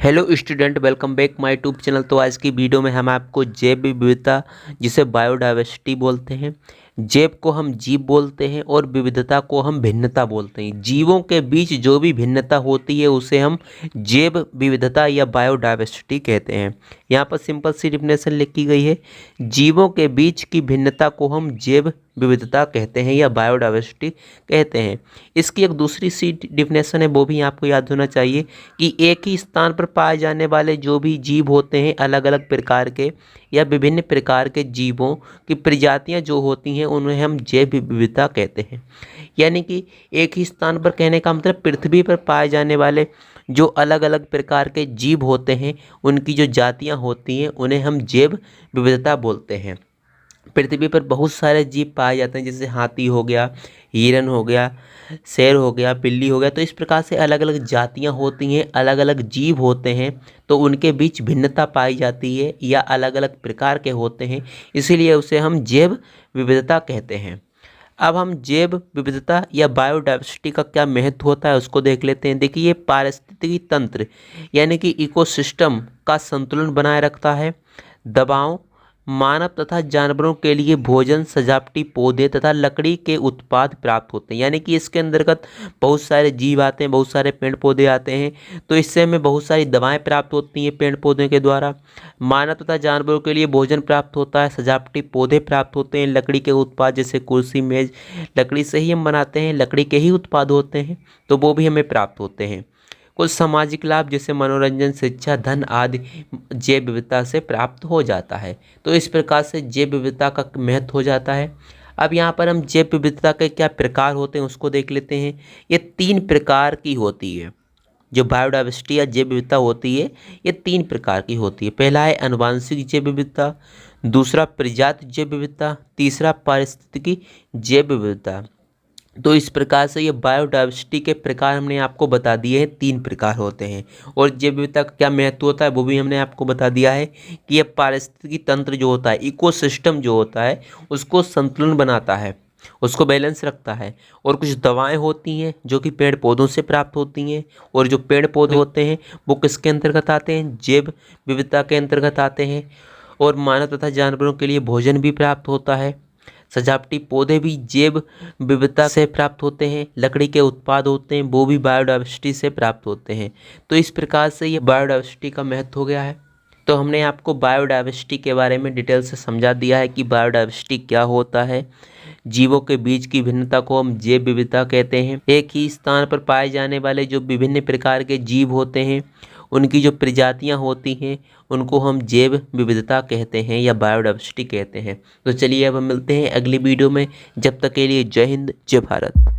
Hello student, welcome back my YouTube channel. तो आज की वीडियो में हम आपको जैव विविधता, जिसे बायोडाइवर्सिटी बोलते हैं, जैव को हम जीव बोलते हैं और विविधता को हम भिन्नता बोलते हैं। जीवों के बीच जो भी भिन्नता होती है उसे हम जैव विविधता या बायोडाइवर्सिटी कहते हैं। यहाँ पर सिंपल सी डिफिनेशन लिखी गई है, जीवों के बीच की भिन्नता को हम जैव विविधता कहते हैं या बायोडाइवर्सिटी कहते हैं। इसकी एक दूसरी सी डिफिनेशन है, वो भी आपको याद होना चाहिए कि एक ही स्थान पर पाए जाने वाले जो भी जीव होते हैं, अलग अलग प्रकार के या विभिन्न प्रकार के जीवों की प्रजातियां जो होती हैं उन्हें हम जैव विविधता कहते हैं। यानी कि एक ही स्थान पर कहने का मतलब पृथ्वी पर पाए जाने वाले जो अलग अलग प्रकार के जीव होते हैं, उनकी जो जातियां होती हैं उन्हें हम जैव विविधता बोलते हैं। पृथ्वी पर बहुत सारे जीव पाए जाते हैं, जैसे हाथी हो गया, हिरन हो गया, शेर हो गया, बिल्ली हो गया। तो इस प्रकार से अलग अलग जातियां होती हैं, अलग अलग जीव होते हैं, तो उनके बीच भिन्नता पाई जाती है या अलग अलग प्रकार के होते हैं, इसीलिए उसे हम जैव विविधता कहते हैं। अब हम जैव विविधता या बायोडाइवर्सिटी का क्या महत्व होता है उसको देख लेते हैं। देखिए, ये पारिस्थितिकी तंत्र यानी कि इकोसिस्टम का संतुलन बनाए रखता है। दवाओं, मानव तथा जानवरों के लिए भोजन, सजावटी पौधे तथा लकड़ी के उत्पाद प्राप्त होते हैं। यानी कि इसके अंतर्गत बहुत सारे जीव आते हैं, बहुत सारे पेड़ पौधे आते हैं, तो इससे हमें बहुत सारी दवाएं प्राप्त होती हैं पेड़ पौधों के द्वारा। मानव तथा जानवरों के लिए भोजन प्राप्त होता है, सजावटी पौधे प्राप्त होते हैं, लकड़ी के उत्पाद जैसे कुर्सी मेज लकड़ी से ही हम बनाते हैं, लकड़ी के ही उत्पाद होते हैं, तो वो भी हमें प्राप्त होते हैं। कुछ सामाजिक लाभ जैसे मनोरंजन, शिक्षा, धन आदि जैव विविधता से प्राप्त हो जाता है। तो इस प्रकार से जैव विविधता का महत्व हो जाता है। अब यहाँ पर हम जैव विविधता के क्या प्रकार होते हैं उसको देख लेते हैं। ये 3 प्रकार की होती है। जो बायोडाइवर्सिटी या जैव विविधता होती है, ये 3 प्रकार की होती है। पहला है आनुवांशिक जैव विविधता, दूसरा प्रजाति जैव विविधता, तीसरा पारिस्थितिकी जैव विविधता। तो इस प्रकार से ये बायोडाइवर्सिटी के प्रकार हमने आपको बता दिए हैं, 3 प्रकार होते हैं। और जैव विविधता का क्या महत्व होता है वो भी हमने आपको बता दिया है कि ये पारिस्थितिकी तंत्र जो होता है, इकोसिस्टम जो होता है, उसको संतुलन बनाता है, उसको बैलेंस रखता है। और कुछ दवाएं होती हैं जो कि पेड़ पौधों से प्राप्त होती हैं, और जो पेड़ पौधे होते हैं वो किसके अंतर्गत आते हैं, जैव विविधता के अंतर्गत आते हैं। और मानव तथा जानवरों के लिए भोजन भी प्राप्त होता है, सजावटी पौधे भी जैव विविधता से प्राप्त होते हैं, लकड़ी के उत्पाद होते हैं वो भी बायोडाइवर्सिटी से प्राप्त होते हैं। तो इस प्रकार से ये बायोडाइवर्सिटी का महत्व हो गया है। तो हमने आपको बायोडाइवर्सिटी के बारे में डिटेल से समझा दिया है कि बायोडाइवर्सिटी क्या होता है। जीवों के बीच की भिन्नता को हम जैव विविधता कहते हैं। एक ही स्थान पर पाए जाने वाले जो विभिन्न प्रकार के जीव होते हैं, उनकी जो प्रजातियां होती हैं, उनको हम जैव विविधता कहते हैं या बायोडाइवर्सिटी कहते हैं। तो चलिए अब हम मिलते हैं अगली वीडियो में। जब तक के लिए जय हिंद, जय भारत।